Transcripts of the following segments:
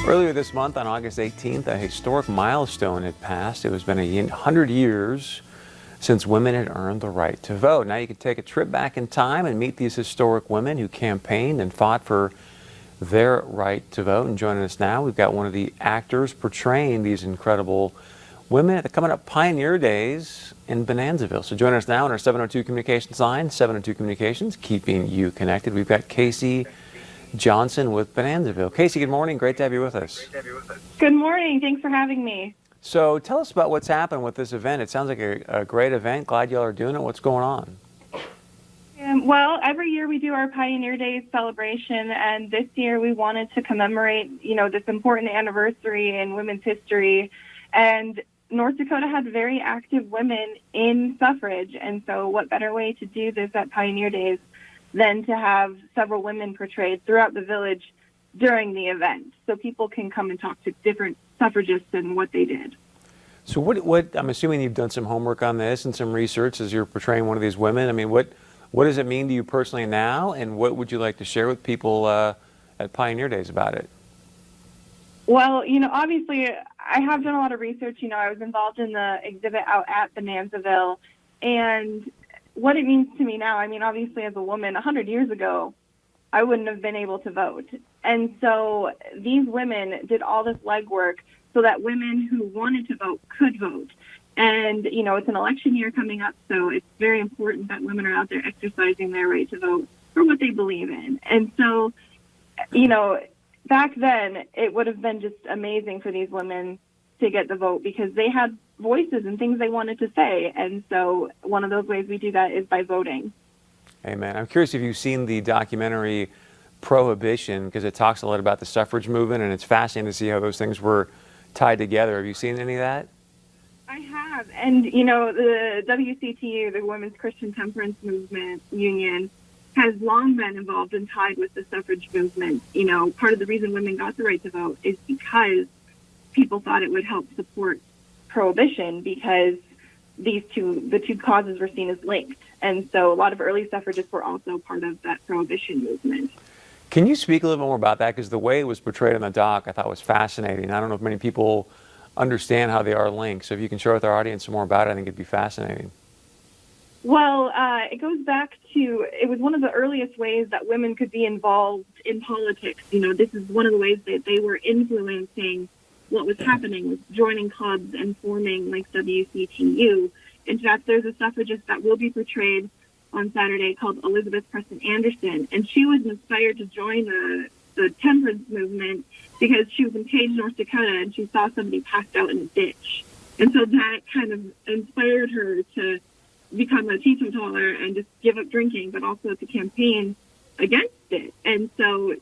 Earlier this month, on August 18th, a historic milestone had passed. It has been 100 years since women had earned the right to vote. Now you can take a trip back in time and meet these historic women who campaigned and fought for their right to vote. And joining us now, we've got one of the actors portraying these incredible women at the coming up Pioneer Days in Bonanzaville. So joining us now on our 702 Communications line, 702 Communications, keeping you connected. We've got Casey Johnson with Bonanzaville. Casey, good morning. Great to have you with us. Good morning. Thanks for having me. So tell us about what's happened with this event. It sounds like a great event. Glad y'all are doing it. What's going on? Well, every year we do our Pioneer Days celebration, and this year we wanted to commemorate, this important anniversary in women's history. And North Dakota had very active women in suffrage, and so what better way to do this at Pioneer Days than to have several women portrayed throughout the village during the event, so people can come and talk to different suffragists and what they did. So what I'm assuming you've done some homework on this and some research as you're portraying one of these women. I mean, what does it mean to you personally now, and what would you like to share with people at Pioneer Days about it? Well, obviously I have done a lot of research. I was involved in the exhibit out at Bonanzaville, and what it means to me now, obviously as a woman, 100 years ago, I wouldn't have been able to vote. And so these women did all this legwork so that women who wanted to vote could vote. And, it's an election year coming up, so it's very important that women are out there exercising their right to vote for what they believe in. And so, back then, it would have been just amazing for these women to get the vote because they had voices and things they wanted to say. And so one of those ways we do that is by voting. Amen. I'm curious if you've seen the documentary Prohibition, because it talks a lot about the suffrage movement, and it's fascinating to see how those things were tied together. Have you seen any of that? I have. And, the WCTU, the Women's Christian Temperance Movement Union, has long been involved and tied with the suffrage movement. Part of the reason women got the right to vote is because people thought it would help support prohibition, because the two causes were seen as linked. And so a lot of early suffragists were also part of that prohibition movement. Can you speak a little bit more about that? Because the way it was portrayed on the doc I thought was fascinating. I don't know if many people understand how they are linked. So if you can share with our audience some more about it, I think it'd be fascinating. Well, it goes back to, it was one of the earliest ways that women could be involved in politics. This is one of the ways that they were influencing what was happening, with joining clubs and forming like WCTU. In fact, there's a suffragist that will be portrayed on Saturday called Elizabeth Preston Anderson, and she was inspired to join the temperance movement because she was in Page, North Dakota, and she saw somebody passed out in a ditch. And so that kind of inspired her to become a teetotaler and just give up drinking, but also to campaign against it. And so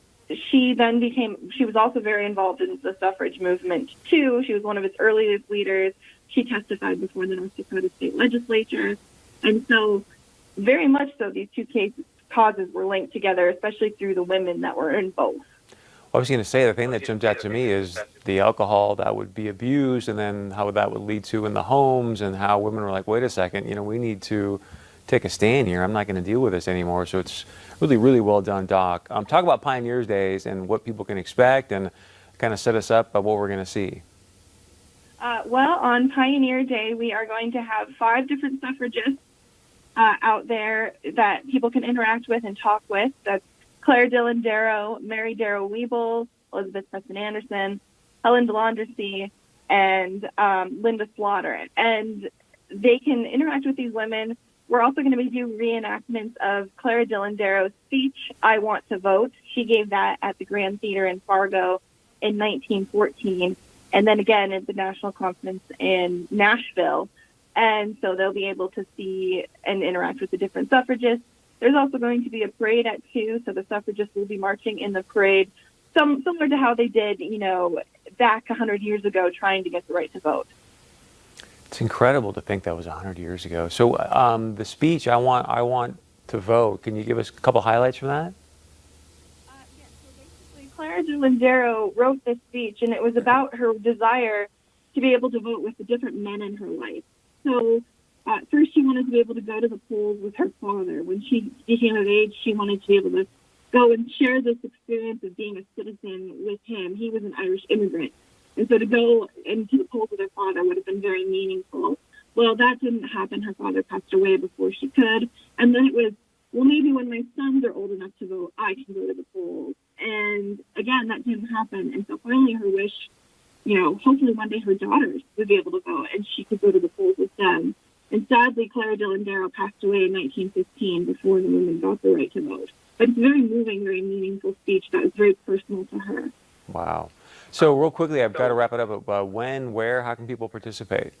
she was also very involved in the suffrage movement too. She was one of its earliest leaders. She testified before the North Dakota State Legislature. And so very much so these two causes were linked together, especially through the women that were in both. I was going to say, the thing that jumped out to me is the alcohol that would be abused, and then how that would lead to in the homes, and how women were like, wait a second, we need to take a stand here. I'm not going to deal with this anymore. So it's really, really well done, Doc. Talk about Pioneers Days and what people can expect, and kind of set us up by what we're going to see. Well, on Pioneer Day, we are going to have 5 different suffragists out there that people can interact with and talk with. That's Claire Dillon Darrow, Mary Darrow Weeble, Elizabeth Preston Anderson, Helen DeLandrecy, and Linda Slaughter. And they can interact with these women. We're also going to be doing reenactments of Clara Dillon Darrow's speech, I Want to Vote. She gave that at the Grand Theater in Fargo in 1914, and then again at the National Conference in Nashville. And so they'll be able to see and interact with the different suffragists. There's also going to be a parade at 2, so the suffragists will be marching in the parade, similar to how they did, back 100 years ago, trying to get the right to vote. It's incredible to think that was 100 years ago. So the speech, I want to vote, can you give us a couple highlights from that? Yes, so basically Clara Dillon Darrow wrote this speech, and it was about her desire to be able to vote with the different men in her life. So first, she wanted to be able to go to the polls with her father. When she became of age, she wanted to be able to go and share this experience of being a citizen with him. He was an Irish immigrant. And so to go into the polls with her father would have been very meaningful. Well, that didn't happen. Her father passed away before she could. And then it was, well, maybe when my sons are old enough to vote, I can go to the polls. And again, that didn't happen. And so finally her wish, hopefully one day her daughters would be able to vote and she could go to the polls with them. And sadly, Clara Dillon Darrow passed away in 1915 before the women got the right to vote. But it's a very moving, very meaningful speech that was very personal to her. Wow. So real quickly, I've got to wrap it up. When, where, how can people participate?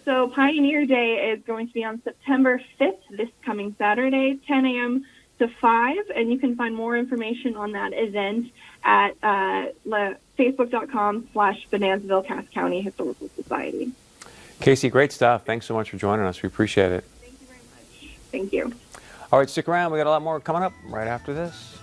So Pioneer Day is going to be on September 5th, this coming Saturday, 10 a.m. to 5. And you can find more information on that event at facebook.com/Bonanzaville Cass County Historical Society. Casey, great stuff. Thanks so much for joining us. We appreciate it. Thank you very much. Thank you. All right, stick around. We got a lot more coming up right after this.